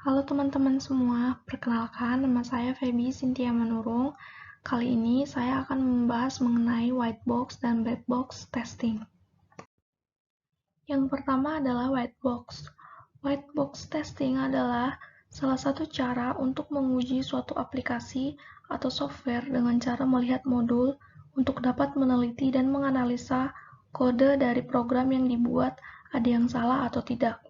Halo teman-teman semua, perkenalkan nama saya Feby Cynthia Manurung. Kali ini saya akan membahas mengenai white box dan black box testing. Yang pertama adalah white box. White box testing adalah salah satu cara untuk menguji suatu aplikasi atau software dengan cara melihat modul untuk dapat meneliti dan menganalisa kode dari program yang dibuat ada yang salah atau tidak.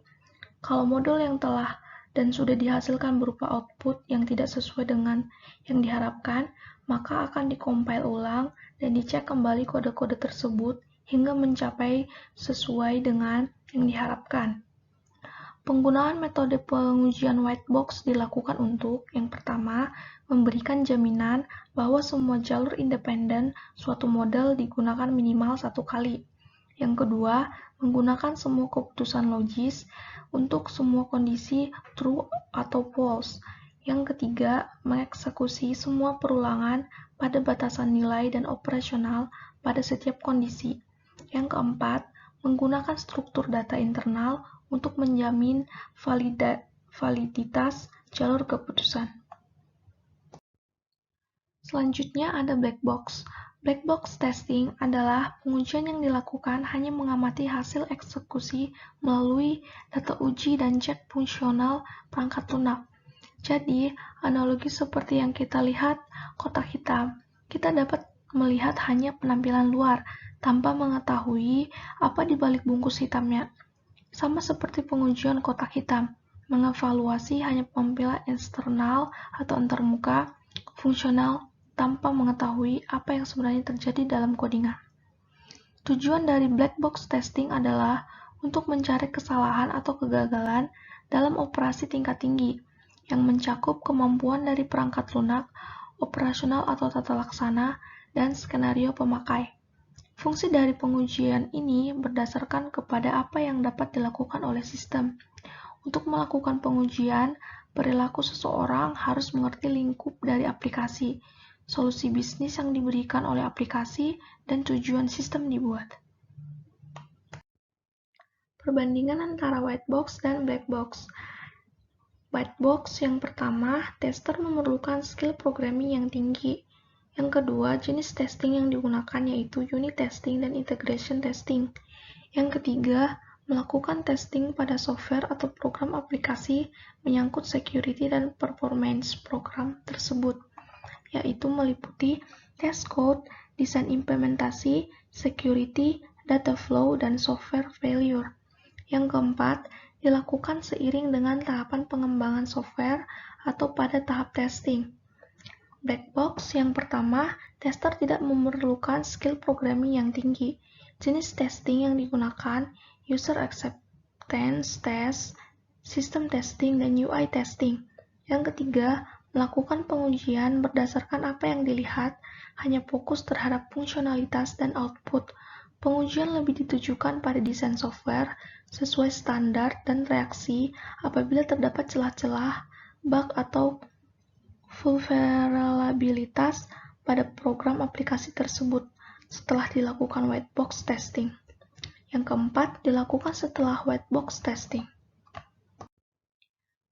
Kalau modul yang telah dan sudah dihasilkan berupa output yang tidak sesuai dengan yang diharapkan, maka akan dikompil ulang dan dicek kembali kode-kode tersebut hingga mencapai sesuai dengan yang diharapkan. Penggunaan metode pengujian white box dilakukan untuk, yang pertama, memberikan jaminan bahwa semua jalur independen suatu model digunakan minimal satu kali. Yang kedua, menggunakan semua keputusan logis untuk semua kondisi true atau false. Yang ketiga, mengeksekusi semua perulangan pada batasan nilai dan operasional pada setiap kondisi. Yang keempat, menggunakan struktur data internal untuk menjamin validitas jalur keputusan. Selanjutnya ada black box. Black box testing adalah pengujian yang dilakukan hanya mengamati hasil eksekusi melalui data uji dan cek fungsional perangkat lunak. Jadi, analogi seperti yang kita lihat kotak hitam, kita dapat melihat hanya penampilan luar tanpa mengetahui apa di balik bungkus hitamnya. Sama seperti pengujian kotak hitam, mengevaluasi hanya tampilan eksternal atau antarmuka fungsional tanpa mengetahui apa yang sebenarnya terjadi dalam codingan. Tujuan dari black box testing adalah untuk mencari kesalahan atau kegagalan dalam operasi tingkat tinggi yang mencakup kemampuan dari perangkat lunak, operasional atau tata laksana, dan skenario pemakai. Fungsi dari pengujian ini berdasarkan kepada apa yang dapat dilakukan oleh sistem. Untuk melakukan pengujian, perilaku seseorang harus mengerti lingkup dari aplikasi, solusi bisnis yang diberikan oleh aplikasi, dan tujuan sistem dibuat. Perbandingan antara white box dan black box. White box yang pertama, tester memerlukan skill programming yang tinggi. Yang kedua, jenis testing yang digunakan yaitu unit testing dan integration testing. Yang ketiga, melakukan testing pada software atau program aplikasi menyangkut security dan performance program tersebut, yaitu meliputi test code, desain implementasi, security, data flow, dan software failure. Yang keempat, dilakukan seiring dengan tahapan pengembangan software atau pada tahap testing. Black box yang pertama, tester tidak memerlukan skill programming yang tinggi. Jenis testing yang digunakan, user acceptance test, system testing, dan UI testing. Yang ketiga, melakukan pengujian berdasarkan apa yang dilihat, hanya fokus terhadap fungsionalitas dan output. Pengujian lebih ditujukan pada desain software sesuai standar dan reaksi apabila terdapat celah-celah, bug, atau vulnerabilitas pada program aplikasi tersebut setelah dilakukan white box testing. Yang keempat, dilakukan setelah white box testing.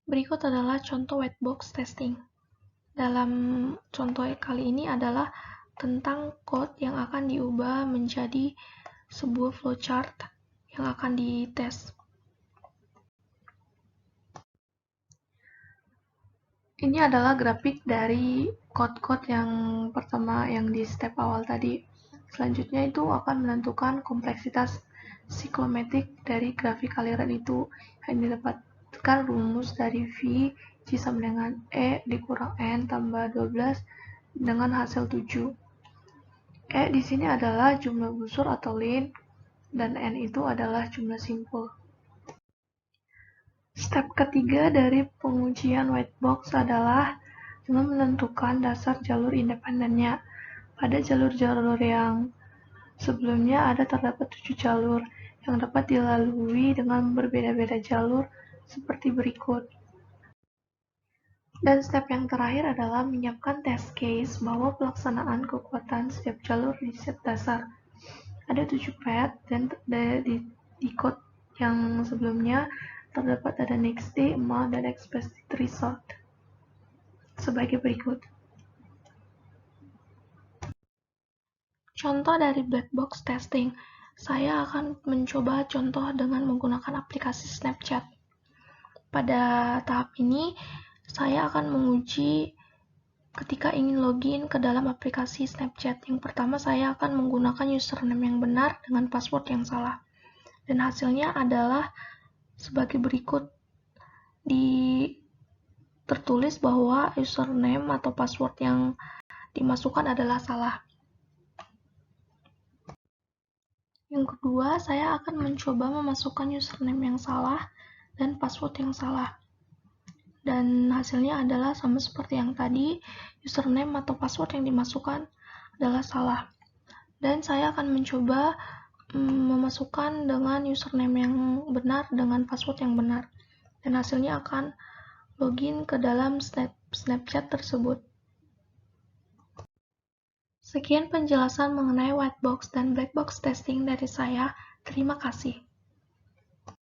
Berikut adalah contoh white box testing. Dalam contoh kali ini adalah tentang code yang akan diubah menjadi sebuah flowchart yang akan dites. Ini adalah grafik dari code-code yang pertama yang di step awal tadi. Selanjutnya itu akan menentukan kompleksitas psikometrik dari grafik aliran itu yang didapatkan rumus dari V J sama dengan E dikurang N tambah 12 dengan hasil 7. E di sini adalah jumlah busur atau lin dan N itu adalah jumlah simpul. Step ketiga dari pengujian white box adalah dengan menentukan dasar jalur independennya. Pada jalur-jalur yang sebelumnya terdapat 7 jalur yang dapat dilalui dengan berbeda-beda jalur seperti berikut. Dan step yang terakhir adalah menyiapkan test case bahwa pelaksanaan kekuatan setiap jalur di set dasar. Ada 7 path dan di code yang sebelumnya terdapat ada next day, amount, dan expected result sebagai berikut. Contoh dari black box testing, saya akan mencoba contoh dengan menggunakan aplikasi Snapchat. Pada tahap ini, saya akan menguji ketika ingin login ke dalam aplikasi Snapchat. Yang pertama, saya akan menggunakan username yang benar dengan password yang salah. Dan hasilnya adalah sebagai berikut. Tertulis bahwa username atau password yang dimasukkan adalah salah. Yang kedua, saya akan mencoba memasukkan username yang salah dan password yang salah. Dan hasilnya adalah sama seperti yang tadi, username atau password yang dimasukkan adalah salah. Dan saya akan mencoba memasukkan dengan username yang benar dengan password yang benar. Dan hasilnya akan login ke dalam Snapchat tersebut. Sekian penjelasan mengenai white box dan black box testing dari saya. Terima kasih.